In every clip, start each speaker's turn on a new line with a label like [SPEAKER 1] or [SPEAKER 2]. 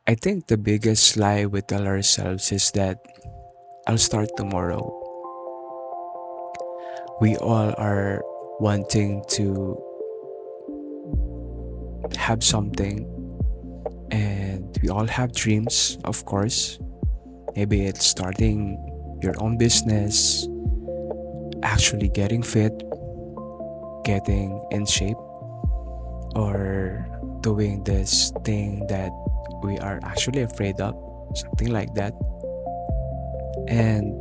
[SPEAKER 1] I think the biggest lie we tell ourselves is that I'll start tomorrow. We all are wanting to have something, and we all have dreams, of course. Maybe it's starting your own business, actually getting fit, getting in shape, or doing this thing that we are actually afraid of, something like that. And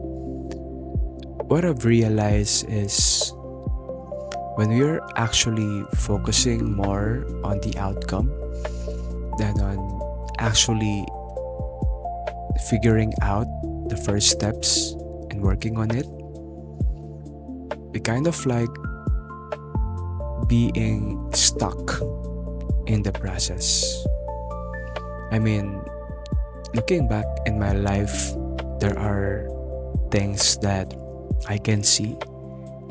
[SPEAKER 1] what I've realized is when we're actually focusing more on the outcome than on actually figuring out the first steps and working on it, we kind of like being stuck in the process. I mean, looking back in my life, there are things that I can see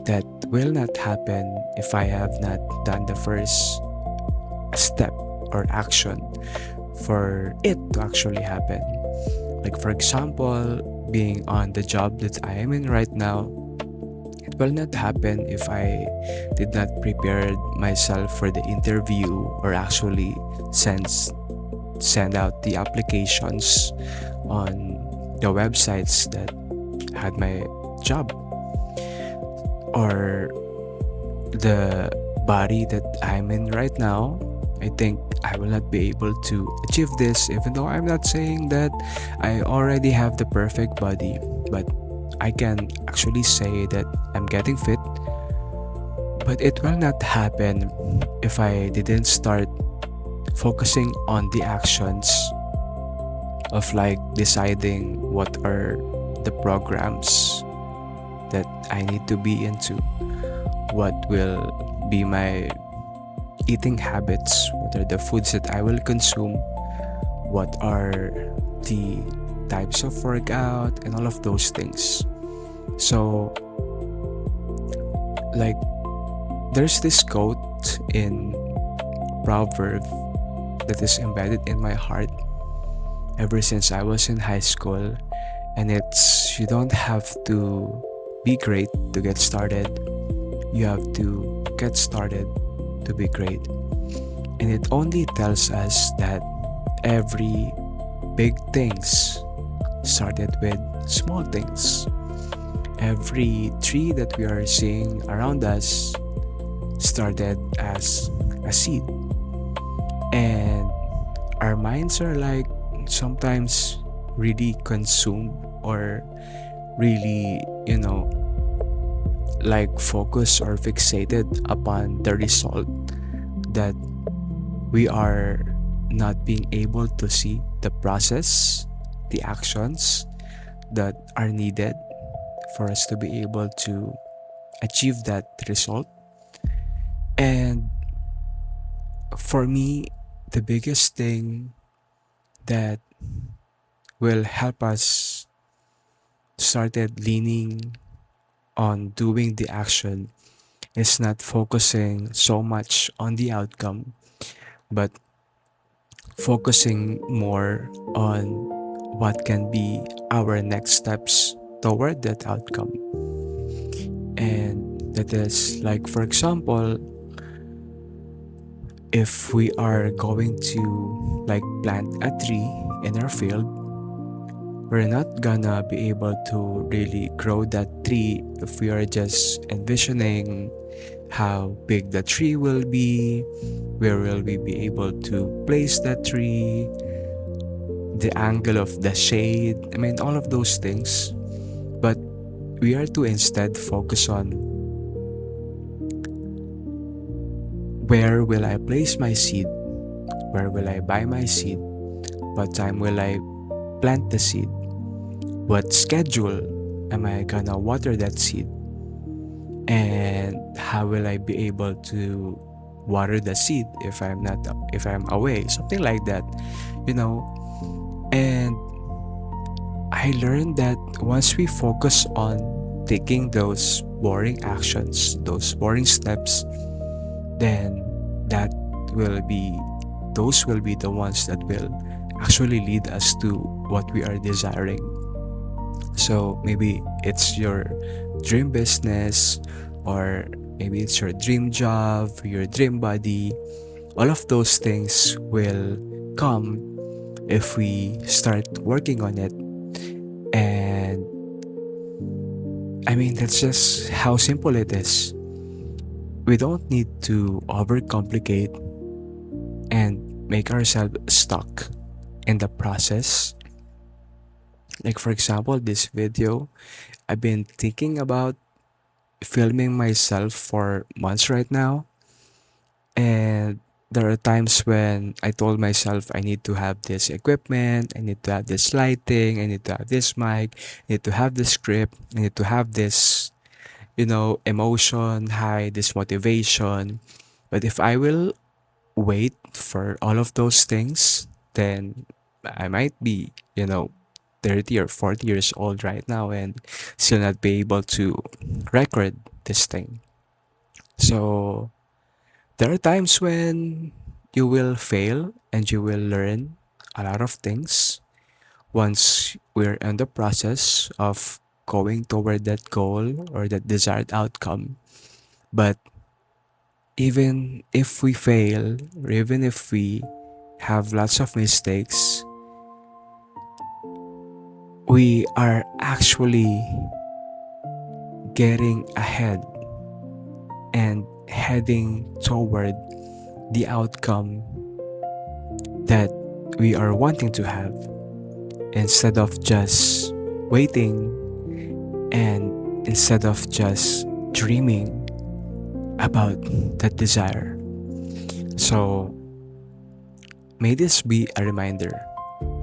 [SPEAKER 1] that will not happen if I have not done the first step or action for it to actually happen. Like, for example, being on the job that I am in right now, it will not happen if I did not prepare myself for the interview or actually send out the applications on the websites that had my job, or the body that I'm in right now. I think I will not be able to achieve this, even though I'm not saying that I already have the perfect body, but I can actually say that I'm getting fit. But it will not happen if I didn't start focusing on the actions of like deciding what are the programs that I need to be into, what will be my eating habits, what are the foods that I will consume, what are the types of workout, and all of those things. So, like, there's this quote in Proverb that is embedded in my heart ever since I was in high school, and it's you don't have to be great to get started, you have to get started to be great. And it only tells us that every big things started with small things. Every tree that we are seeing around us started as a seed. And our minds are like sometimes really consumed or really, like focused or fixated upon the result that we are not being able to see the process, the actions that are needed for us to be able to achieve that result. And for me, the biggest thing that will help us started leaning on doing the action is not focusing so much on the outcome, but focusing more on what can be our next steps toward that outcome. And that is like, for example, if we are going to like plant a tree in our field, we're not gonna be able to really grow that tree if we are just envisioning how big the tree will be, where will we be able to place that tree, the angle of the shade, I mean, all of those things. But we are to instead focus on where will I place my seed, where will I buy my seed, what time will I plant the seed, what schedule am I gonna water that seed, and how will I be able to water the seed if I'm away, something like that, and I learned that once we focus on taking those boring actions, those boring steps, then that will be those will be the ones that will actually lead us to what we are desiring. So maybe it's your dream business, or maybe it's your dream job, your dream body. All of those things will come if we start working on it. And I mean, that's just how simple it is. We don't need to overcomplicate and make ourselves stuck in the process. Like, for example, this video, I've been thinking about filming myself for months right now. And there are times when I told myself I need to have this equipment, I need to have this lighting, I need to have this mic, I need to have this script, I need to have this, emotion, high, this motivation. But if I will wait for all of those things, then I might be, 30 or 40 years old right now and still not be able to record this thing. So there are times when you will fail and you will learn a lot of things once we're in the process of going toward that goal or that desired outcome. But even if we fail, or even if we have lots of mistakes, we are actually getting ahead and heading toward the outcome that we are wanting to have, instead of just waiting, and instead of just dreaming about that desire. So may this be a reminder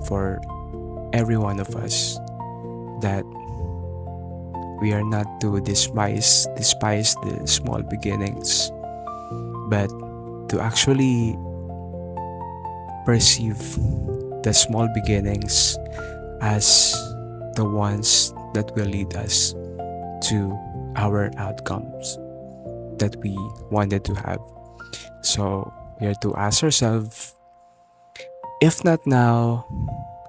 [SPEAKER 1] for every one of us that we are not to despise the small beginnings, but to actually perceive the small beginnings as the ones that will lead us to our outcomes that we wanted to have. So we are to ask ourselves, if not now,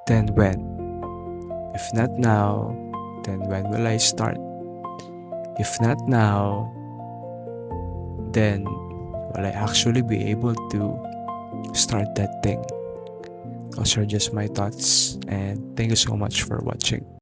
[SPEAKER 1] then when? If not now, then when will I start? If not now, then will I actually be able to start that thing? Those are just my thoughts, and thank you so much for watching.